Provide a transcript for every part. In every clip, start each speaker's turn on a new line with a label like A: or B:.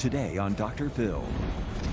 A: Today on Dr. Phil,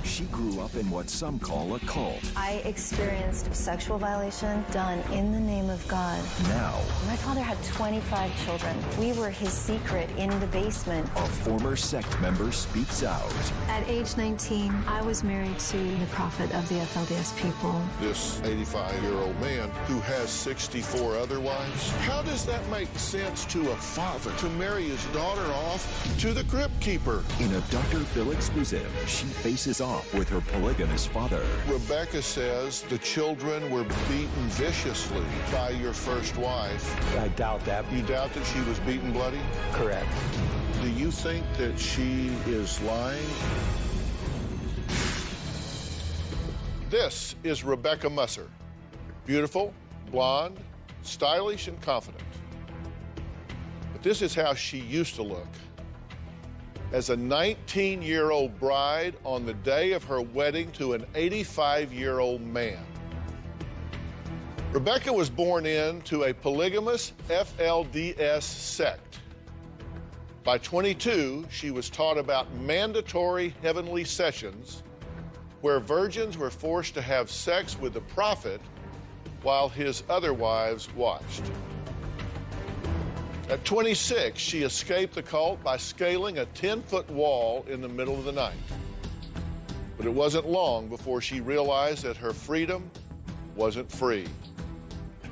A: she grew up in what some call a cult.
B: I experienced sexual violation done in the name of God.
A: Now,
B: my father had 25 children. We were his secret in the basement.
A: A former sect member speaks out.
B: At age 19, I was married to the prophet of the FLDS people.
C: This 85-year-old man who has 64 other wives, how does that make sense to a father to marry his daughter off to the crypt keeper?
A: In a Dr. Phil exclusive, she faces off with her polygamous father.
C: Rebecca says the children were beaten viciously by your first wife.
D: I doubt that.
C: You doubt that she was beaten bloody?
D: Correct.
C: Do you think that she is lying? This is Rebecca Musser. Beautiful, blonde, stylish, and confident. But this is how she used to look as a 19-year-old bride on the day of her wedding to an 85-year-old man. Rebecca was born into a polygamous FLDS sect. By 22, she was taught about mandatory heavenly sessions where virgins were forced to have sex with the prophet while his other wives watched. At 26, she escaped the cult by scaling a 10-foot wall in the middle of the night. But it wasn't long before she realized that her freedom wasn't free.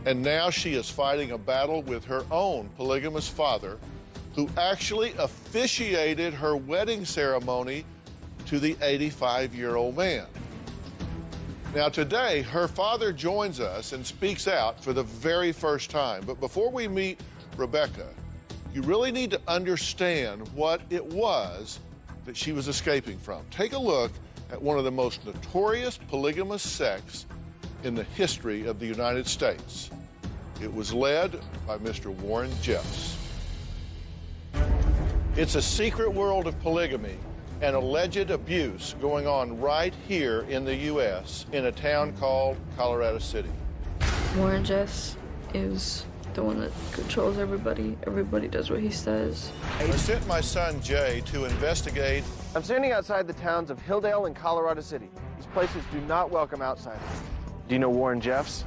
C: And now she is fighting a battle with her own polygamous father, who actually officiated her wedding ceremony to the 85-year-old man. Now today, her father joins us and speaks out for the very first time. But before we meet Rebecca, you really need to understand what it was that she was escaping from. Take a look at one of the most notorious polygamous sects in the history of the United States. It was led by Mr. Warren Jeffs. It's a secret world of polygamy and alleged abuse going on right here in the U.S. in a town called Colorado City.
E: Warren Jeffs is the one that controls everybody. Everybody does what he says.
C: I sent my son Jay to investigate.
F: I'm standing outside the towns of Hilldale and Colorado City. These places do not welcome outsiders. Do you know Warren Jeffs?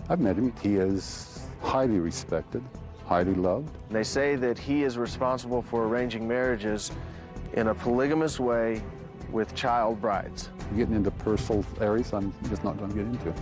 G: I've met him. He is highly respected, highly loved.
F: And they say that he is responsible for arranging marriages in a polygamous way with child brides.
G: Getting into personal areas I'm just not going to get into.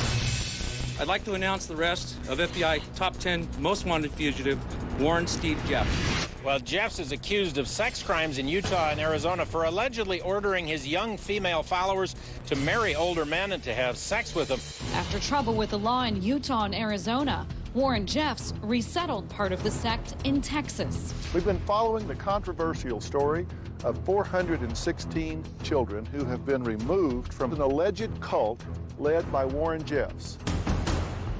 H: I'd like to announce the rest of FBI top 10 most wanted fugitive, Warren Steve Jeffs.
I: Well, Jeffs is accused of sex crimes in Utah and Arizona for allegedly ordering his young female followers to marry older men and to have sex with them.
J: After trouble with the law in Utah and Arizona, Warren Jeffs resettled part of the sect in Texas.
C: We've been following the controversial story of 416 children who have been removed from an alleged cult led by Warren Jeffs.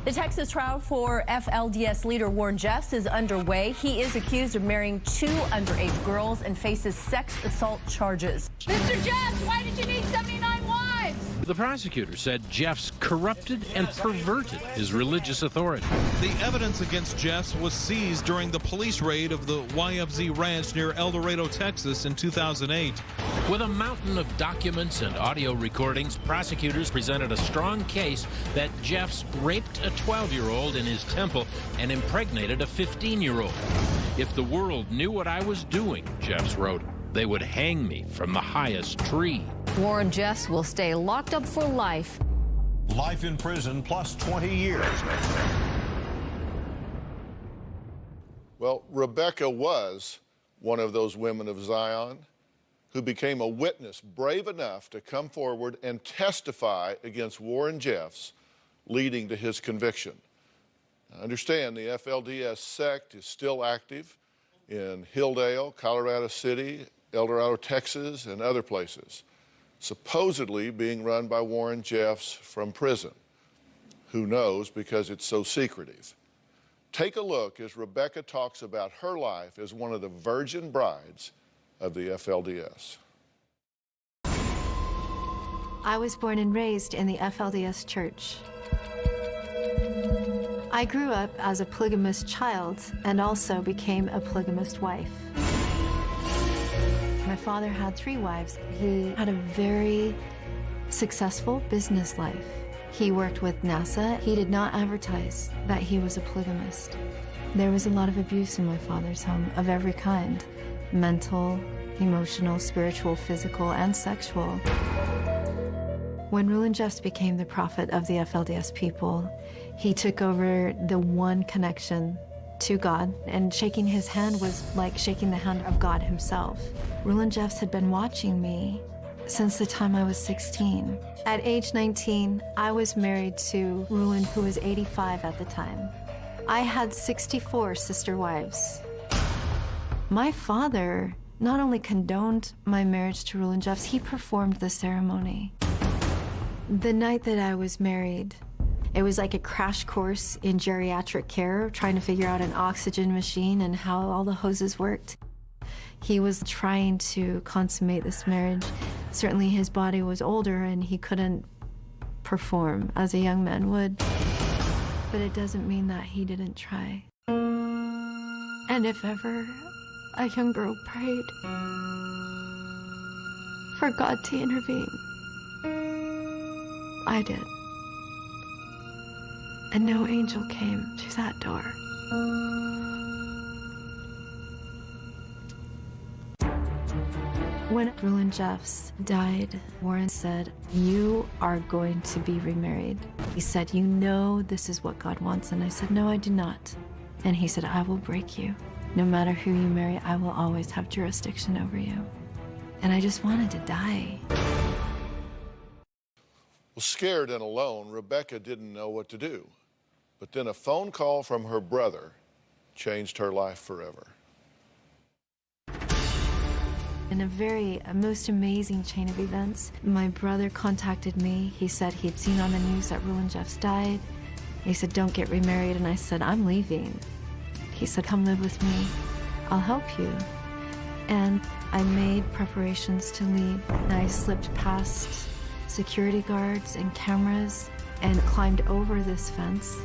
K: The Texas trial for FLDS leader Warren Jeffs is underway. He is accused of marrying 2 underage girls and faces sex assault charges.
L: Mr. Jeffs, why did you need 79 wives?
M: The prosecutor said Jeffs corrupted and perverted his religious authority.
N: The evidence against Jeffs was seized during the police raid of the YFZ Ranch near El Dorado, Texas in 2008.
M: With a mountain of documents and audio recordings, prosecutors presented a strong case that Jeffs raped a 12-year-old in his temple and impregnated a 15-year-old. If the world knew what I was doing, Jeffs wrote, they would hang me from the highest tree.
J: Warren Jeffs will stay locked up for life.
O: Life in prison plus 20 years.
C: Well, Rebecca was one of those women of Zion who became a witness brave enough to come forward and testify against Warren Jeffs, leading to his conviction. Now, understand the FLDS sect is still active in Hilldale, Colorado City, El Dorado, Texas, and other places, supposedly being run by Warren Jeffs from prison. Who knows, because it's so secretive. Take a look as Rebecca talks about her life as one of the virgin brides of the FLDS.
B: I was born and raised in the FLDS church. I grew up as a polygamous child and also became a polygamous wife. My father had 3 wives. He had a very successful business life. He worked with NASA. He did not advertise that he was a polygamist. There was a lot of abuse in my father's home of every kind: mental, emotional, spiritual, physical, and sexual. When Rulon Jeffs became the prophet of the FLDS people, he took over the one connection to God, and shaking his hand was like shaking the hand of God himself. Rulon Jeffs had been watching me since the time I was 16. At age 19, I was married to Rulon, who was 85 at the time. I had 64 sister wives. My father not only condoned my marriage to Rulon Jeffs, he performed the ceremony. The night that I was married, it was like a crash course in geriatric care, trying to figure out an oxygen machine and how all the hoses worked. He was trying to consummate this marriage. Certainly his body was older and he couldn't perform as a young man would. But it doesn't mean that he didn't try. And if ever a young girl prayed for God to intervene, I did. And no angel came through that door. When Rulon Jeffs died, Warren said, "You are going to be remarried." He said, "You know this is what God wants." And I said, "No, I do not." And he said, "I will break you. No matter who you marry, I will always have jurisdiction over you." And I just wanted to die.
C: Well, scared and alone, Rebecca didn't know what to do. But then a phone call from her brother changed her life forever.
B: In a most amazing chain of events, my brother contacted me. He said he'd seen on the news that Rulon Jeffs died. He said, "Don't get remarried." And I said, "I'm leaving." He said, "Come live with me. I'll help you." And I made preparations to leave. And I slipped past security guards and cameras and climbed over this fence.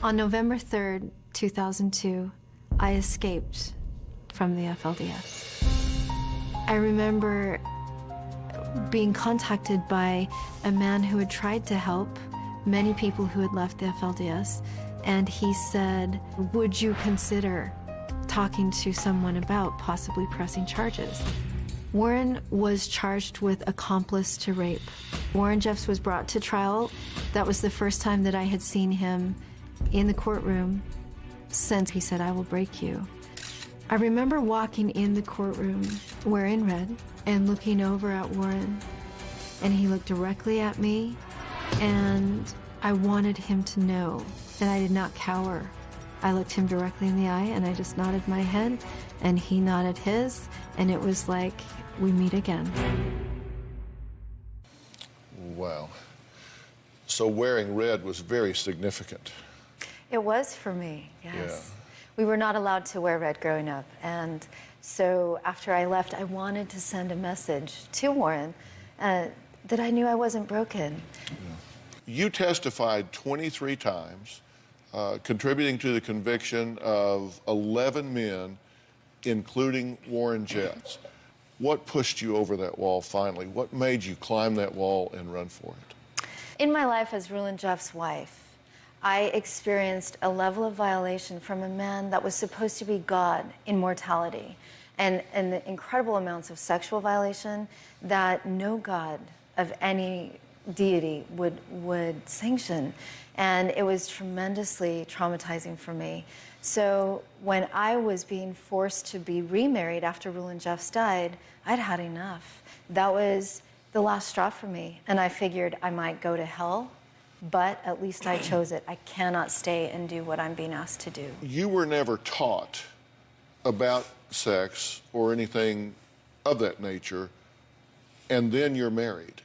B: On November 3rd, 2002, I escaped from the FLDS. I remember being contacted by a man who had tried to help many people who had left the FLDS, and he said, "Would you consider talking to someone about possibly pressing charges?" Warren was charged with accomplice to rape. Warren Jeffs was brought to trial. That was the first time that I had seen him in the courtroom since he said, "I will break you." I remember walking in the courtroom wearing red and looking over at Warren, and he looked directly at me, and I wanted him to know that I did not cower. I looked him directly in the eye and I just nodded my head and he nodded his, and it was like, we meet again.
C: Wow. So wearing red was very significant.
B: It was for me, yes.
C: Yeah.
B: We were not allowed to wear red growing up, and so after I left, I wanted to send a message to Warren that I knew I wasn't broken.
C: Yeah. You testified 23 times, contributing to the conviction of 11 men, including Warren Jeffs. What pushed you over that wall finally? What made you climb that wall and run for it?
B: In my life as Rulon Jeffs' wife, I experienced a level of violation from a man that was supposed to be God in mortality, and the incredible amounts of sexual violation that no God of any deity would sanction. And it was tremendously traumatizing for me. So when I was being forced to be remarried after Rulon Jeffs died, I'd had enough. That was the last straw for me. And I figured I might go to hell, but at least I chose it. I cannot stay and do what I'm being asked to do.
C: You were never taught about sex or anything of that nature, and then you're married.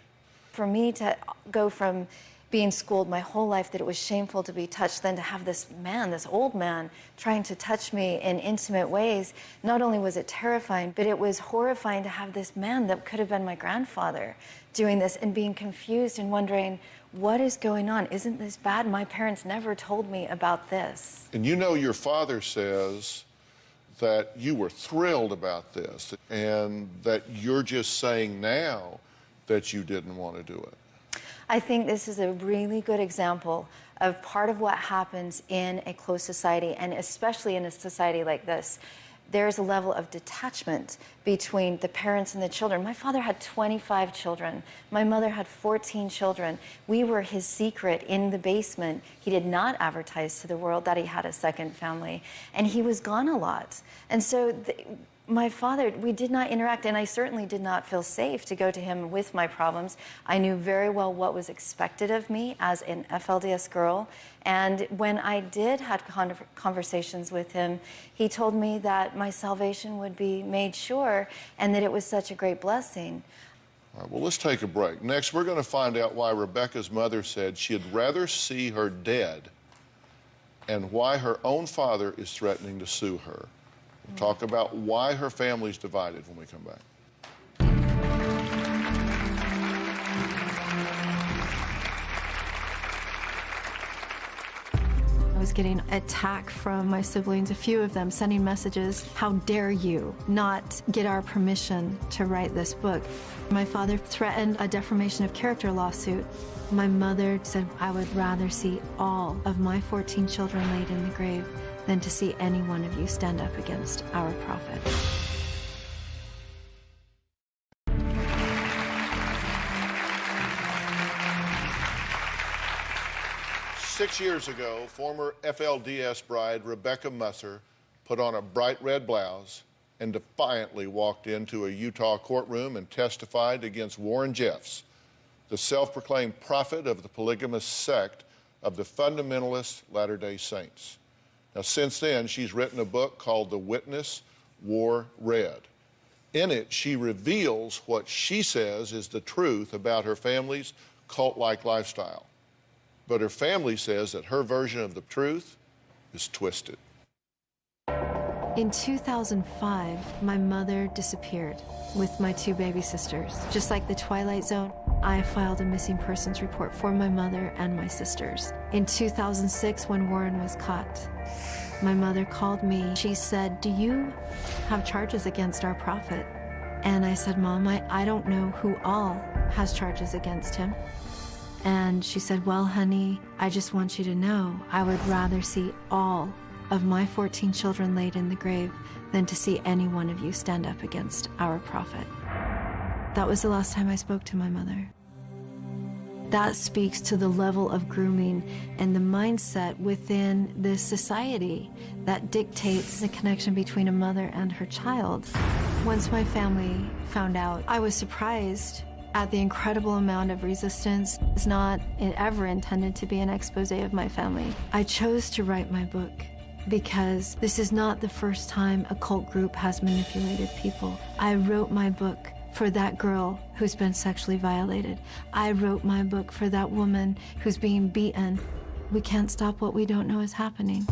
B: For me to go from being schooled my whole life that it was shameful to be touched, then to have this man, this old man, trying to touch me in intimate ways, not only was it terrifying, but it was horrifying to have this man that could have been my grandfather doing this and being confused and wondering, what is going on? Isn't this bad? My parents never told me about this.
C: And you know your father says that you were thrilled about this and that you're just saying now that you didn't want to do it?
B: I think this is a really good example of part of what happens in a closed society, and especially in a society like this. There's a level of detachment between the parents and the children. My father had 25 children. My mother had 14 children. We were his secret in the basement. He did not advertise to the world that he had a second family, and he was gone a lot. And so my father, we did not interact, and I certainly did not feel safe to go to him with my problems. I knew very well what was expected of me as an FLDS girl, and when I did have conversations with him, he told me that my salvation would be made sure and that it was such a great blessing.
C: All right, well, let's take a break. Next, we're going to find out why Rebecca's mother said she'd rather see her dead and why her own father is threatening to sue her. We'll talk about why her family's divided when we come back.
B: I was getting attack from my siblings, a few of them sending messages, "How dare you not get our permission to write this book?" My father threatened a defamation of character lawsuit. My mother said, "I would rather see all of my 14 children laid in the grave than to see any one of you stand up against our prophet."
C: 6 years ago, former FLDS bride Rebecca Musser put on a bright red blouse and defiantly walked into a Utah courtroom and testified against Warren Jeffs, the self-proclaimed prophet of the polygamous sect of the fundamentalist Latter-day Saints. Now, since then, she's written a book called The Witness Wore Red. In it, she reveals what she says is the truth about her family's cult-like lifestyle. But her family says that her version of the truth is twisted.
B: In 2005, my mother disappeared with my 2 baby sisters. Just like the Twilight Zone, I filed a missing persons report for my mother and my sisters. In 2006, when Warren was caught, my mother called me. She said, "Do you have charges against our prophet?" And I said, "Mom, I don't know who all has charges against him." And she said, "Well, honey, I just want you to know I would rather see all of my 14 children laid in the grave than to see any one of you stand up against our prophet." That was the last time I spoke to my mother. That speaks to the level of grooming and the mindset within this society that dictates the connection between a mother and her child. Once my family found out, I was surprised at the incredible amount of resistance. It's not ever intended to be an expose of my family. I chose to write my book because this is not the first time a cult group has manipulated people. I wrote my book for that girl who's been sexually violated. I wrote my book for that woman who's being beaten. We can't stop what we don't know is happening.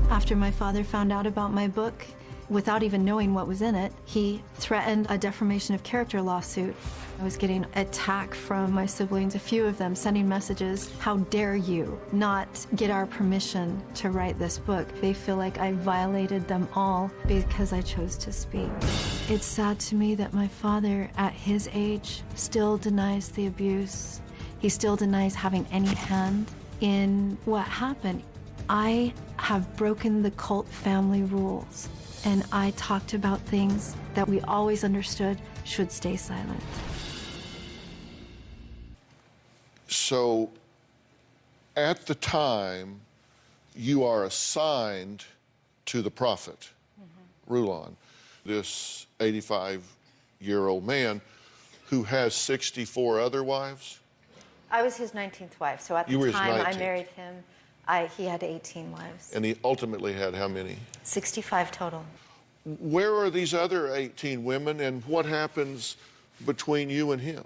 B: After my father found out about my book, without even knowing what was in it, he threatened a defamation of character lawsuit. I was getting attack from my siblings, a few of them sending messages, "How dare you not get our permission to write this book?" They feel like I violated them all because I chose to speak. It's sad to me that my father, at his age, still denies the abuse. He still denies having any hand in what happened. I have broken the cult family rules, and I talked about things that we always understood should stay silent.
C: So, at the time, you are assigned to the prophet, Rulon, this 85-year-old man who has 64 other wives?
B: I was his 19th wife, so at
C: You were
B: the
C: his
B: time
C: 19th.
B: I married him, he had 18 wives.
C: And he ultimately had how many?
B: 65 total.
C: Where are these other 18 women, and what happens between you and him?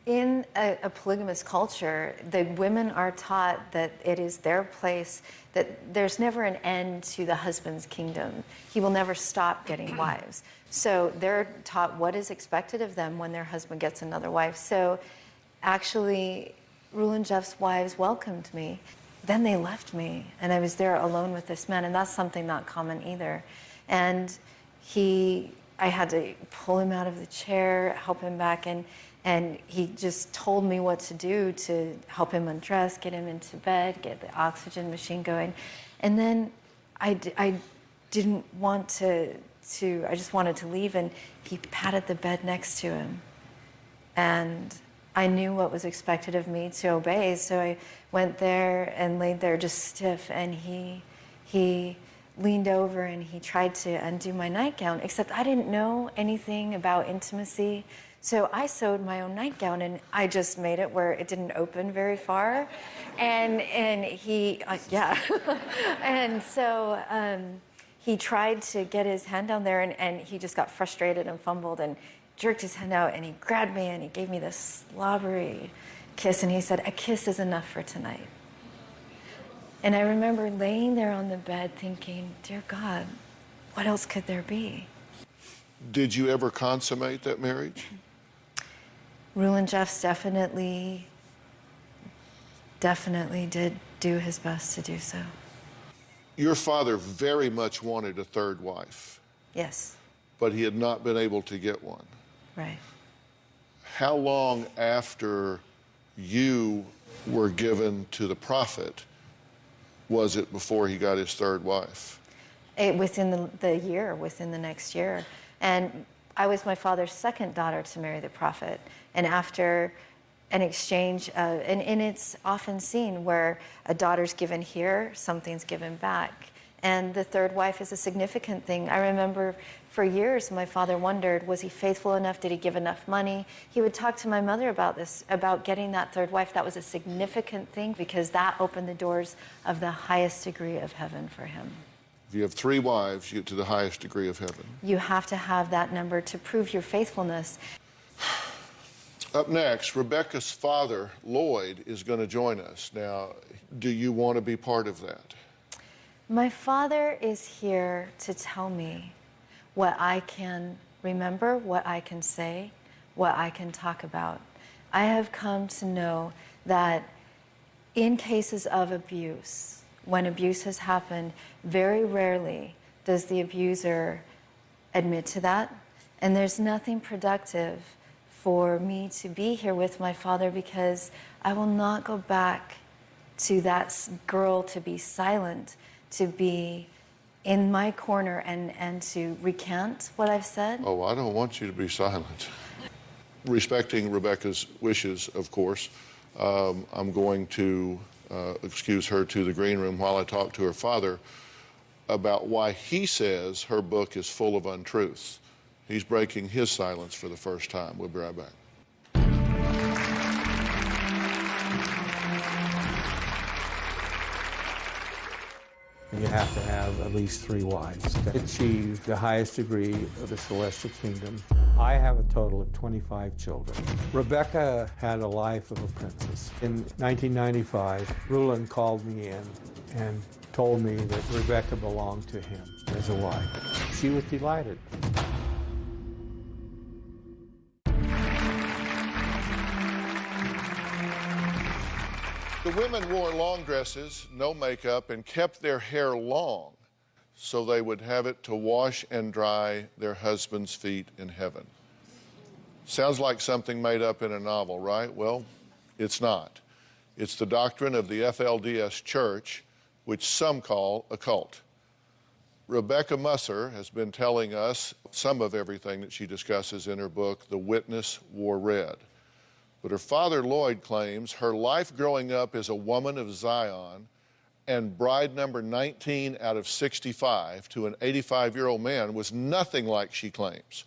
B: In a polygamous culture, the women are taught that it is their place, that there's never an end to the husband's kingdom. He will never stop getting wives. So they're taught what is expected of them when their husband gets another wife. So actually, Rulon Jeff's wives welcomed me. Then they left me, and I was there alone with this man, and that's something not common either. And I had to pull him out of the chair, help him back, and he just told me what to do to help him undress, get him into bed, get the oxygen machine going. And then I didn't want to, I just wanted to leave, and he patted the bed next to him. And I knew what was expected of me to obey, so I went there and laid there just stiff, and he leaned over and he tried to undo my nightgown, except I didn't know anything about intimacy. So I sewed my own nightgown, and I just made it where it didn't open very far. And he, yeah. And so he tried to get his hand down there, and he just got frustrated and fumbled and jerked his hand out, and he grabbed me and he gave me this slobbery kiss, and he said, "A kiss is enough for tonight." And I remember laying there on the bed thinking, dear God, what else could there be?
C: Did you ever consummate that marriage?
B: Rulon Jeffs definitely did do his best to do so.
C: Your father very much wanted a third wife.
B: Yes.
C: But he had not been able to get one.
B: Right.
C: How long after you were given to the prophet was it before he got his third wife?
B: Within the next year. And I was my father's second daughter to marry the prophet. And after an exchange, and it's often seen where a daughter's given here, something's given back. And the third wife is a significant thing. I remember for years my father wondered, was he faithful enough? Did he give enough money? He would talk to my mother about this, about getting that third wife. That was a significant thing because that opened the doors of the highest degree of heaven for him.
C: If you have 3 wives, you get to the highest degree of heaven.
B: You have to have that number to prove your faithfulness.
C: Up next, Rebecca's father, Lloyd, is going to join us. Now, do you want to be part of that?
B: My father is here to tell me what I can remember, what I can say, what I can talk about. I have come to know that in cases of abuse, when abuse has happened, very rarely does the abuser admit to that. And there's nothing productive for me to be here with my father because I will not go back to that girl to be silent, to be in my corner and to recant what I've said.
C: Oh, I don't want you to be silent. Respecting Rebecca's wishes, of course, I'm going to excuse her to the green room while I talk to her father about why he says her book is full of untruths. He's breaking his silence for the first time. We'll be right back.
D: You have to have at least 3 wives to achieve the highest degree of the celestial kingdom. I have a total of 25 children. Rebecca had a life of a princess. In 1995, Rulon called me in and told me that Rebecca belonged to him as a wife. She was delighted.
C: The women wore long dresses, no makeup, and kept their hair long so they would have it to wash and dry their husbands' feet in heaven. Sounds like something made up in a novel, right? Well, it's not. It's the doctrine of the FLDS Church, which some call a cult. Rebecca Musser has been telling us some of everything that she discusses in her book, The Witness Wore Red. But her father, Lloyd, claims her life growing up as a woman of Zion and bride number 19 out of 65 to an 85-year-old man was nothing like she claims.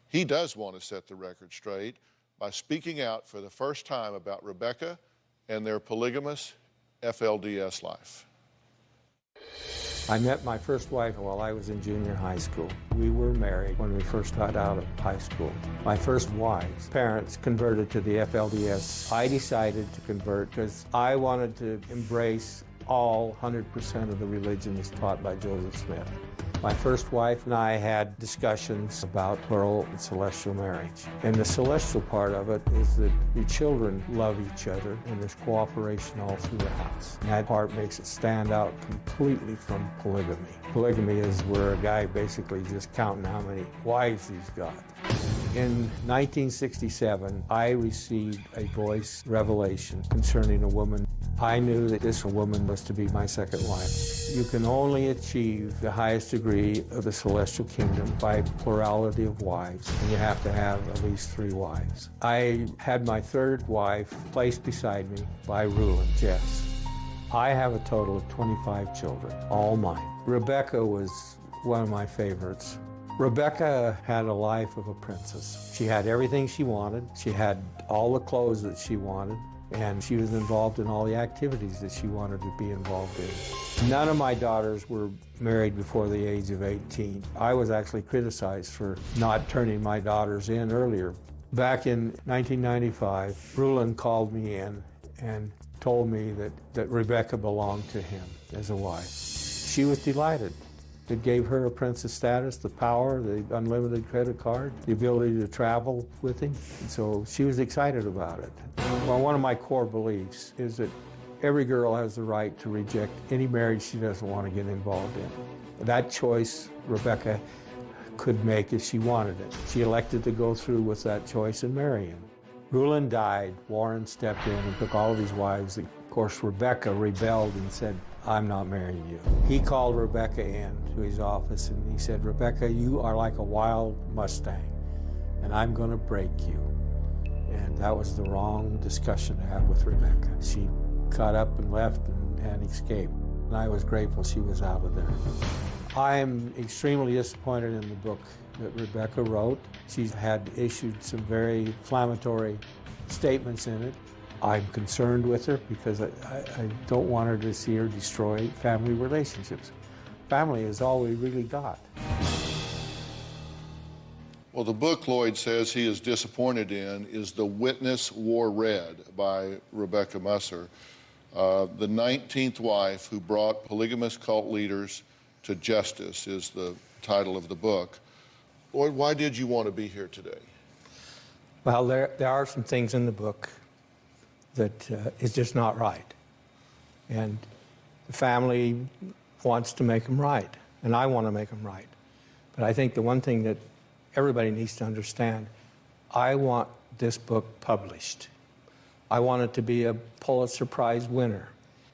C: He does want to set the record straight by speaking out for the first time about Rebecca and their polygamous FLDS life.
D: I met my first wife while I was in junior high school. We were married when we first got out of high school. My first wife's parents converted to the FLDS. I decided to convert because I wanted to embrace all 100% of the religion as taught by Joseph Smith. My first wife and I had discussions about plural and celestial marriage. And the celestial part of it is that your children love each other and there's cooperation all through the house. And that part makes it stand out completely from polygamy. Polygamy is where a guy basically just counting how many wives he's got. In 1967, I received a voice revelation concerning a woman. I knew that this woman was to be my second wife. You can only achieve the highest degree of the celestial kingdom by plurality of wives, and you have to have at least 3 wives. I had my third wife placed beside me by Rulon Jeffs. I have a total of 25 children, all mine. Rebecca was one of my favorites. Rebecca had a life of a princess. She had everything she wanted. She had all the clothes that she wanted, and she was involved in all the activities that she wanted to be involved in. None of my daughters were married before the age of 18. I was actually criticized for not turning my daughters in earlier. Back in 1995, Rulon called me in and told me that Rebecca belonged to him as a wife. She was delighted. It gave her a princess status, the power, the unlimited credit card, the ability to travel with him. And so she was excited about it. Well, one of my core beliefs is that every girl has the right to reject any marriage she doesn't want to get involved in. That choice Rebecca could make if she wanted it. She elected to go through with that choice and marry him. Rulon died. Warren stepped in and took all of his wives. Of course, Rebecca rebelled and said, "I'm not marrying you." He called Rebecca in to his office and he said, "Rebecca, you are like a wild Mustang, and I'm going to break you." And that was the wrong discussion to have with Rebecca. She got up and left and escaped. And I was grateful she was out of there. I'm extremely disappointed in the book that Rebecca wrote. She's had issued some very inflammatory statements in it. I'm concerned with her because I don't want her to see her destroy family relationships. Family is all we really got.
C: Well, the book Lloyd says he is disappointed in is The Witness Wore Red by Rebecca Musser, the 19th wife who brought polygamous cult leaders to justice is the title of the book. Lloyd, why did you want to be here today?
D: Well, there are some things in the book that is just not right. And the family wants to make them right, and I want to make them right. But I think the one thing that everybody needs to understand, I want this book published. I want it to be a Pulitzer Prize winner.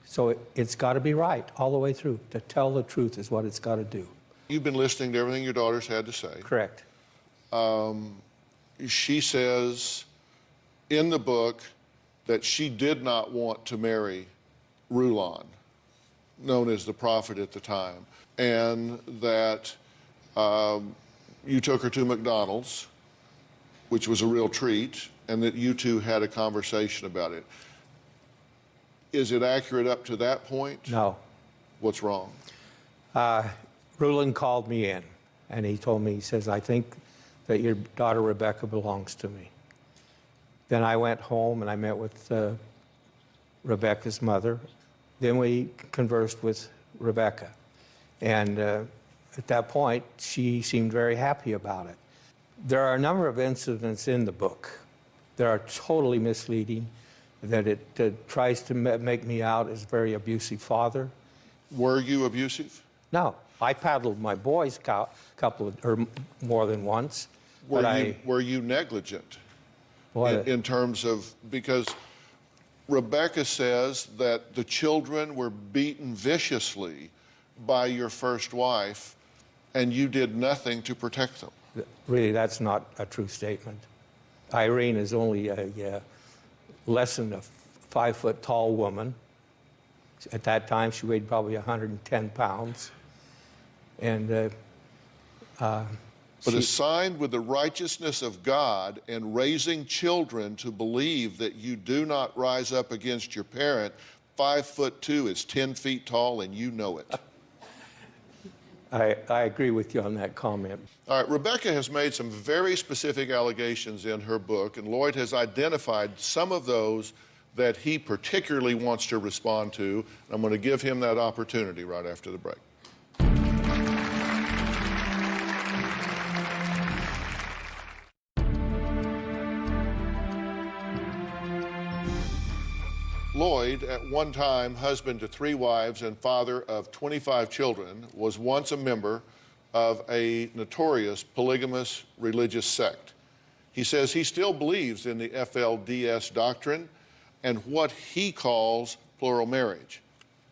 D: So it's got to be right all the way through. To tell the truth is what it's got to do.
C: You've been listening to everything your daughters had to say.
D: Correct.
C: She says in the book that she did not want to marry Rulon, known as the prophet at the time, and that you took her to McDonald's, which was a real treat, and that you two had a conversation about it. Is it accurate up to that point?
D: No.
C: What's wrong?
D: Rulon called me in, and he told me, he says, "I think that your daughter Rebecca belongs to me." Then I went home and I met with Rebecca's mother. Then we conversed with Rebecca. And at that point, she seemed very happy about it. There are a number of incidents in the book that are totally misleading, that it tries to make me out as a very abusive father.
C: Were you abusive?
D: No. I paddled my boys or more than once.
C: Were you negligent? In terms of, because Rebecca says that the children were beaten viciously by your first wife and you did nothing to protect them.
D: Really, that's not a true statement. Irene is only a less than a 5-foot tall woman. At that time, she weighed probably 110 pounds. And
C: but assigned with the righteousness of God and raising children to believe that you do not rise up against your parent, 5'2" is 10 feet tall, and you know it.
D: I agree with you on that comment.
C: All right, Rebecca has made some very specific allegations in her book, and Lloyd has identified some of those that he particularly wants to respond to. I'm going to give him that opportunity right after the break. Lloyd, at one time husband to 3 wives and father of 25 children, was once a member of a notorious polygamous religious sect. He says he still believes in the FLDS doctrine and what he calls plural marriage.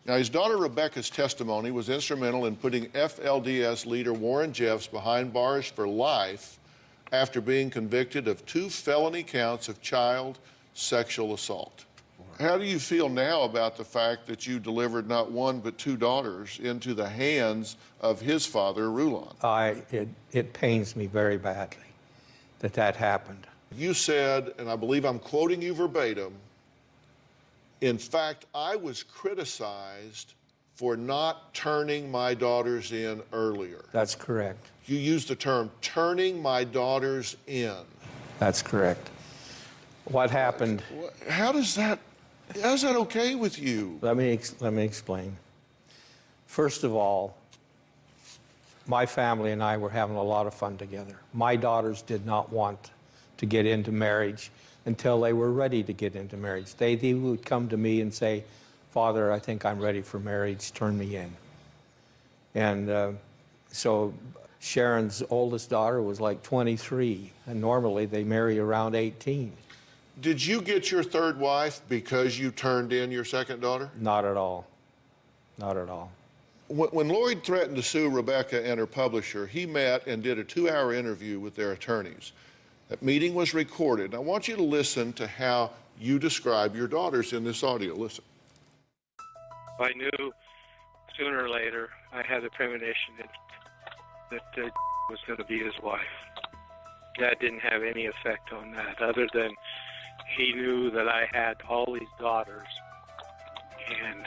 C: Now, his daughter Rebecca's testimony was instrumental in putting FLDS leader Warren Jeffs behind bars for life after being convicted of 2 felony counts of child sexual assault. How do you feel now about the fact that you delivered not 1 but 2 daughters into the hands of his father, Rulon?
D: It pains me very badly that happened.
C: You said, and I believe I'm quoting you verbatim, in fact, I was criticized for not turning my daughters in earlier.
D: That's correct.
C: You used the term turning my daughters in.
D: That's correct. What happened?
C: How's that okay with you?
D: Let me explain. First of all, my family and I were having a lot of fun together. My daughters did not want to get into marriage until they were ready to get into marriage. They would come to me and say, "Father, I think I'm ready for marriage, turn me in." And so Sharon's oldest daughter was like 23, and normally they marry around 18.
C: Did you get your 3rd wife because you turned in your 2nd daughter?
D: Not at all. Not at all.
C: When Lloyd threatened to sue Rebecca and her publisher, he met and did a 2-hour interview with their attorneys. That meeting was recorded. I want you to listen to how you describe your daughters in this audio. Listen.
P: I knew sooner or later I had a premonition that was going to be his wife. That didn't have any effect on that, other than he knew that I had all these daughters, and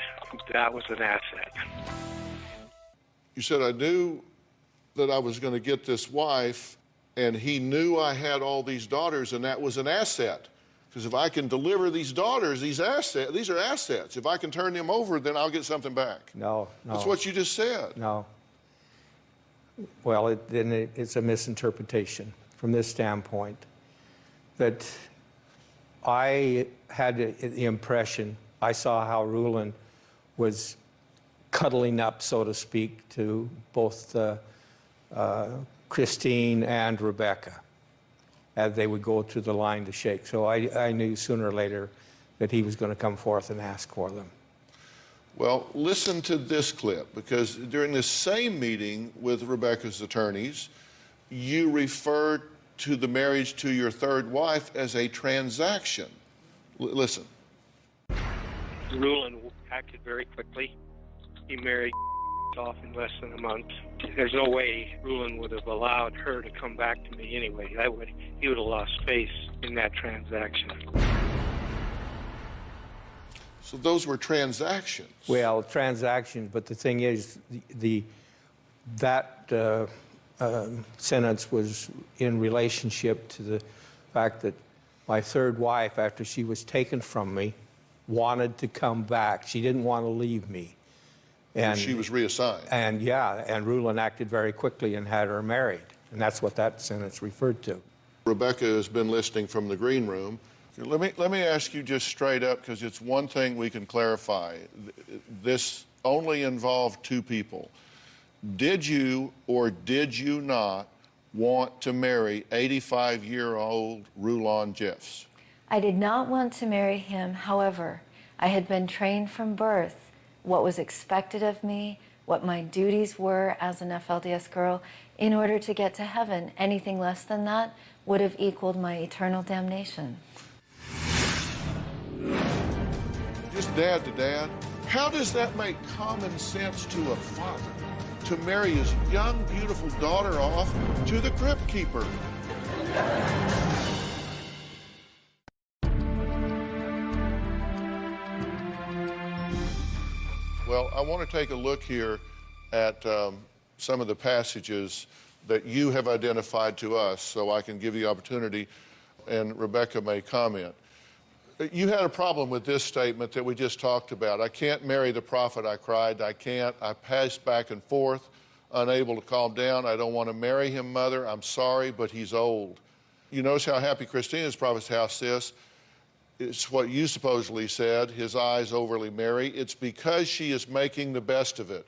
P: that was an asset.
C: You said, I knew that I was going to get this wife, and he knew I had all these daughters, and that was an asset. Because if I can deliver these daughters, these are assets. If I can turn them over, then I'll get something back.
D: No.
C: That's what you just said.
D: No. Well, it's a misinterpretation from this standpoint, that I had the impression, I saw how Rulon was cuddling up, so to speak, to both Christine and Rebecca as they would go through the line to shake. So I knew sooner or later that he was going to come forth and ask for them.
C: Well, listen to this clip, because during this same meeting with Rebecca's attorneys, you referred to the marriage to your 3rd wife as a transaction. Listen.
P: Rulon acted very quickly. He married off in less than a month. There's no way Rulon would have allowed her to come back to me anyway. He would have lost face in that transaction.
C: So those were transactions.
D: Well, transactions, but the thing is, that sentence was in relationship to the fact that my 3rd wife, after she was taken from me, wanted to come back. She didn't want to leave me. And
C: she was reassigned.
D: And Rulon acted very quickly and had her married. And that's what that sentence referred to.
C: Rebecca has been listening from the green room. Let me ask you just straight up, because it's one thing we can clarify. This only involved 2 people. Did you or did you not want to marry 85-year-old Rulon Jeffs?
B: I did not want to marry him. However, I had been trained from birth what was expected of me, what my duties were as an FLDS girl in order to get to heaven. Anything less than that would have equaled my eternal damnation.
C: Just dad to dad, how does that make common sense to a father to marry his young, beautiful daughter off to the crypt keeper? Well, I want to take a look here at some of the passages that you have identified to us, so I can give you the opportunity, and Rebecca may comment. You had a problem with this statement that we just talked about. I can't marry the prophet, I cried. I can't. I paced back and forth, unable to calm down. I don't want to marry him, Mother. I'm sorry, but he's old. You notice how happy Christina's prophet's house is. It's what you supposedly said, his eyes overly merry. It's because she is making the best of it.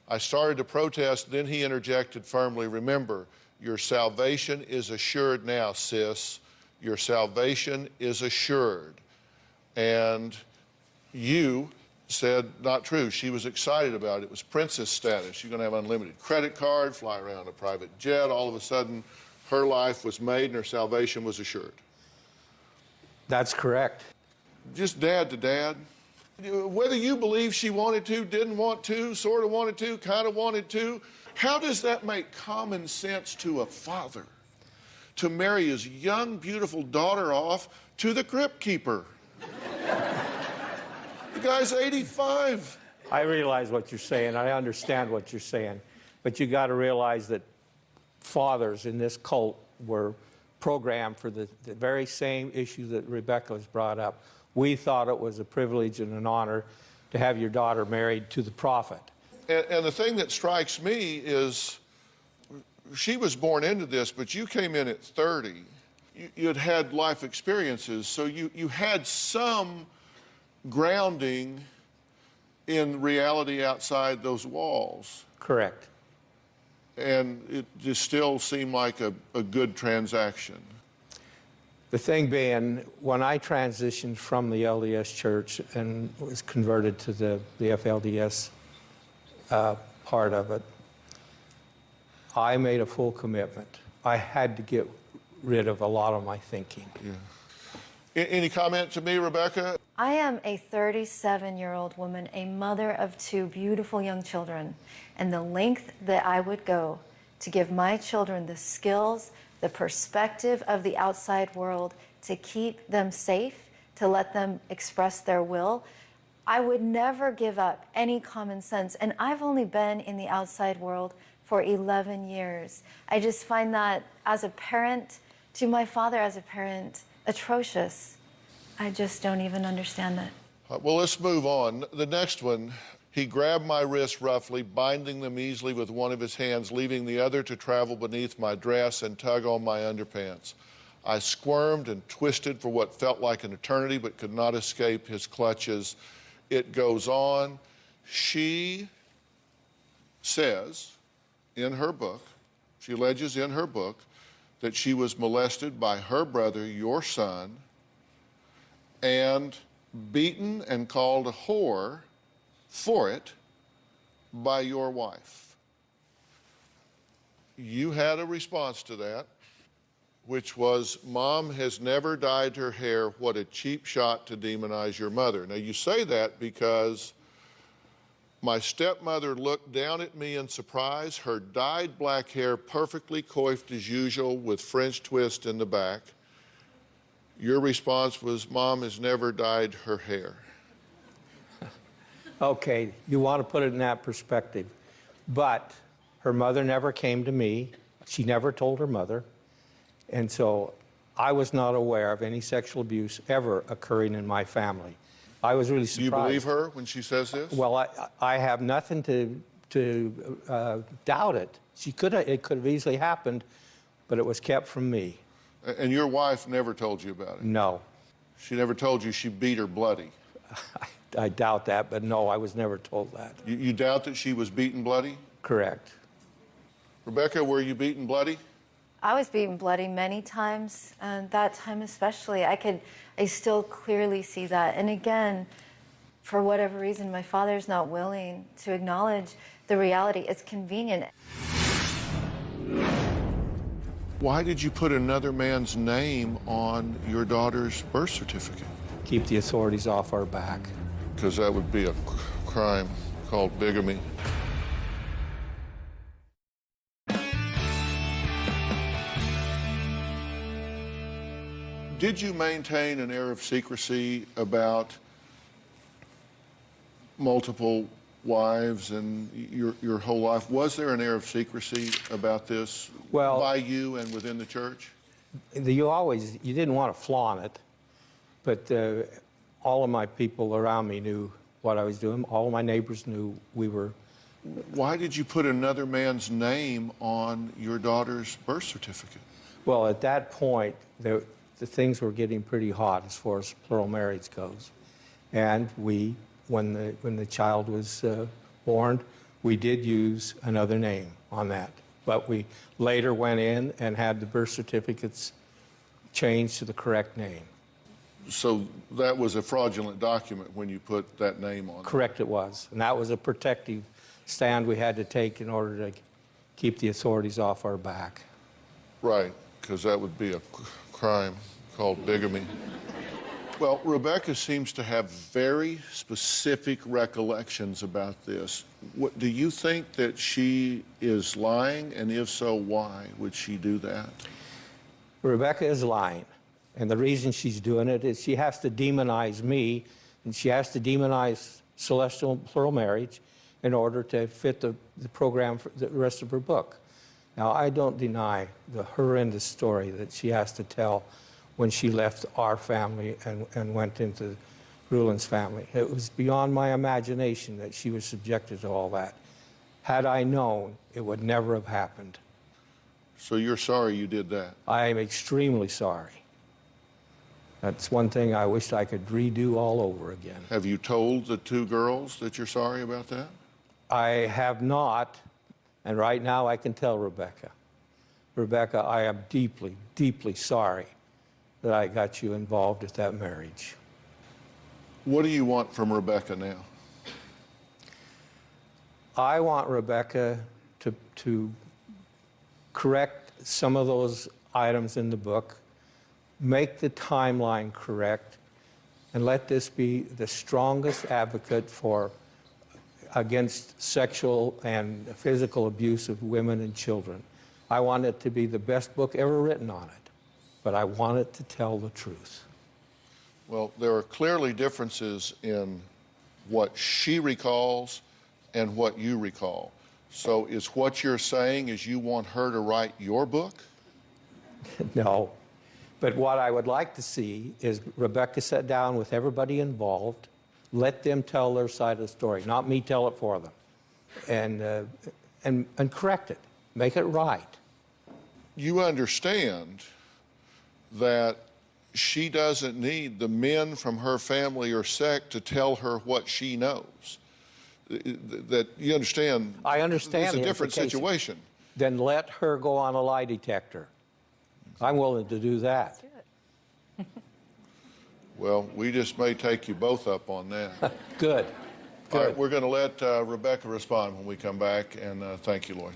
C: I started to protest, then he interjected firmly, remember, your salvation is assured now, sis. Your salvation is assured. And you said, not true. She was excited about it. It was princess status. You're going to have unlimited credit card, fly around a private jet. All of a sudden, her life was made and her salvation was assured.
D: That's correct.
C: Just dad to dad. Whether you believe she wanted to, didn't want to, sort of wanted to, kind of wanted to, how does that make common sense to a father to marry his young, beautiful daughter off to the crypt keeper? The guy's 85.
D: I realize what you're saying. I understand what you're saying. But you got to realize that fathers in this cult were programmed for the very same issue that Rebecca has brought up. We thought it was a privilege and an honor to have your daughter married to the prophet.
C: And the thing that strikes me is she was born into this, but you came in at 30. You'd had life experiences, so you had some grounding in reality outside those walls.
D: Correct.
C: And it just still seemed like a good transaction.
D: The thing being, when I transitioned from the LDS Church and was converted to the FLDS part of it, I made a full commitment. I had to get rid of a lot of my thinking.
C: Yeah. Any comment to me, Rebecca?
B: I am a 37-year-old woman, a mother of 2 beautiful young children, and the length that I would go to give my children the skills, the perspective of the outside world, to keep them safe, to let them express their will, I would never give up any common sense. And I've only been in the outside world for 11 years. I just find that, as a parent, to my father as a parent, atrocious. I just don't even understand that.
C: Well, let's move on. The next one, he grabbed my wrists roughly, binding them easily with one of his hands, leaving the other to travel beneath my dress and tug on my underpants. I squirmed and twisted for what felt like an eternity, but could not escape his clutches. It goes on. She says in her book, she alleges in her book, that she was molested by her brother, your son, and beaten and called a whore for it by your wife. You had a response to that, which was, Mom has never dyed her hair. What a cheap shot to demonize your mother. Now, you say that because my stepmother looked down at me in surprise, her dyed black hair perfectly coiffed as usual with French twist in the back. Your response was, Mom has never dyed her hair.
D: Okay, you want to put it in that perspective. But her mother never came to me. She never told her mother. And so I was not aware of any sexual abuse ever occurring in my family. I was really surprised.
C: Do you believe her when she says this?
D: Well, I have nothing to doubt it. It could have easily happened, but it was kept from me.
C: And your wife never told you about it?
D: No.
C: She never told you she beat her bloody?
D: I doubt that, but no, I was never told that.
C: You doubt that she was beaten bloody?
D: Correct.
C: Rebecca, were you beaten bloody?
B: I was beaten bloody many times, and that time especially. I still clearly see that. And again, for whatever reason, my father's not willing to acknowledge the reality. It's convenient.
C: Why did you put another man's name on your daughter's birth certificate?
D: Keep the authorities off our back.
C: Because that would be a crime called bigamy. Did you maintain an air of secrecy about multiple wives and your whole life? Was there an air of secrecy about this by you and within the church?
D: You didn't want to flaunt it, but all of my people around me knew what I was doing. All of my neighbors knew we were.
C: Why did you put another man's name on your daughter's birth certificate?
D: Well, at that point, the things were getting pretty hot as far as plural marriage goes. And we, when the child was born, we did use another name on that. But we later went in and had the birth certificates changed to the correct name.
C: So that was a fraudulent document when you put that name on it?
D: Correct, it was. And that was a protective stand we had to take in order to keep the authorities off our back.
C: Right, because that would be a crime called bigamy. Well, Rebecca seems to have very specific recollections about this. What, do you think that she is lying? And if so, why would she do that?
D: Rebecca is lying. And the reason she's doing it is she has to demonize me, and she has to demonize celestial plural marriage in order to fit the program for the rest of her book. Now, I don't deny the horrendous story that she has to tell when she left our family and went into Ruland's family. It was beyond my imagination that she was subjected to all that. Had I known, it would never have happened.
C: So you're sorry you did that?
D: I am extremely sorry. That's one thing I wish I could redo all over again.
C: Have you told the two girls that you're sorry about that?
D: I have not, and right now I can tell Rebecca. Rebecca, I am deeply, deeply sorry that I got you involved with that marriage.
C: What do you want from Rebecca now?
D: I want Rebecca to correct some of those items in the book, make the timeline correct, and let this be the strongest advocate against sexual and physical abuse of women and children. I want it to be the best book ever written on it, but I want it to tell the truth.
C: Well, there are clearly differences in what she recalls and what you recall. So is what you're saying is you want her to write your book?
D: No. But what I would like to see is Rebecca sit down with everybody involved, let them tell their side of the story, not me tell it for them, and correct it, make it right.
C: You understand that she doesn't need the men from her family or sect to tell her what she knows. That you understand?
D: I understand.
C: It's a different situation.
D: Then let her go on a lie detector. I'm willing to do that.
C: Well, we just may take you both up on that.
D: Good.
C: All right, we're going to let Rebecca respond when we come back, and thank you, Lloyd.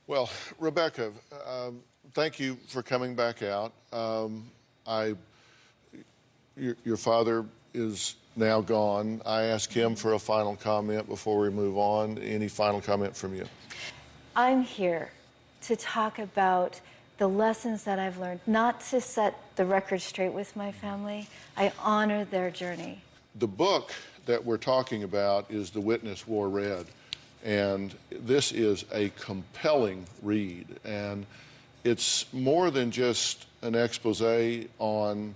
C: Well, Rebecca, thank you for coming back out. Your father is now gone. I asked him for a final comment before we move on. Any final comment from you?
B: I'm here to talk about the lessons that I've learned, not to set the record straight with my family. I honor their journey.
C: The book that we're talking about is The Witness Wore Red, and this is a compelling read, and it's more than just an expose on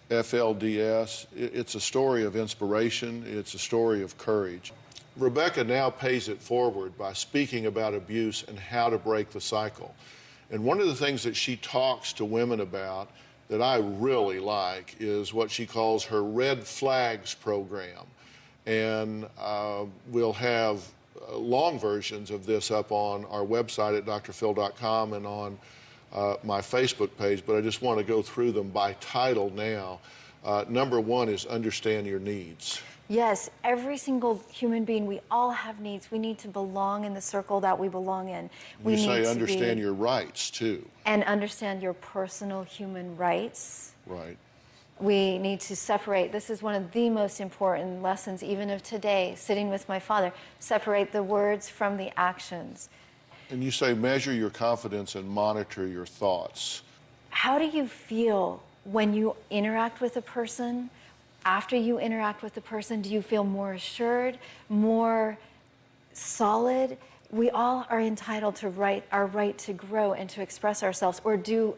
C: FLDS. It's a story of inspiration. It's a story of courage. Rebecca now pays it forward by speaking about abuse and how to break the cycle. And one of the things that she talks to women about that I really like is what she calls her Red Flags program. And we'll have long versions of this up on our website at drphil.com and on my Facebook page, but I just want to go through them by title now. Number one is understand your needs.
B: Yes, every single human being, we all have needs. We need to belong in the circle that we belong in.
C: You say understand your rights, too.
B: And understand your personal human rights.
C: Right.
B: We need to separate. This is one of the most important lessons, even of today, sitting with my father. Separate the words from the actions.
C: And you say measure your confidence and monitor your thoughts.
B: How do you feel when you interact with a person? After you interact with the person, do you feel more assured, more solid? We all are entitled to our right to grow and to express ourselves, or do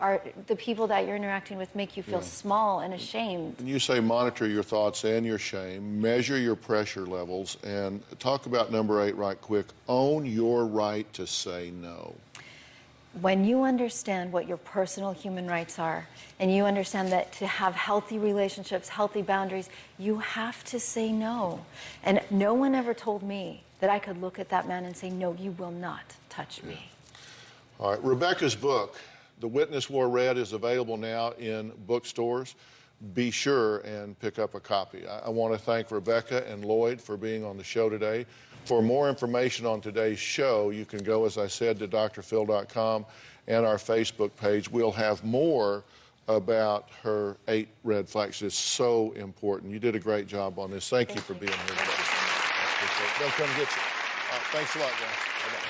B: the people that you're interacting with make you feel small and ashamed?
C: And you say monitor your thoughts and your shame, measure your pressure levels, and talk about number 8 right quick. Own your right to say no.
B: When you understand what your personal human rights are, and you understand that to have healthy relationships, healthy boundaries, you have to say no. And no one ever told me that I could look at that man and say, no, you will not touch me.
C: All right, Rebecca's book, The Witness Wore Red, is available now in bookstores. Be sure and pick up a copy. I want to thank Rebecca and Lloyd for being on the show today. For more information on today's show, you can go, as I said, to drphil.com and our Facebook page. We'll have more about her 8 red flags. It's so important. You did a great job on this. Thank you for being here today. They'll come get you. Thanks a lot, guys. Bye-bye.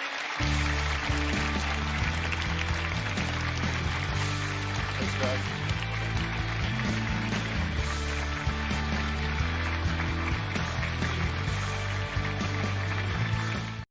C: Thanks, guys.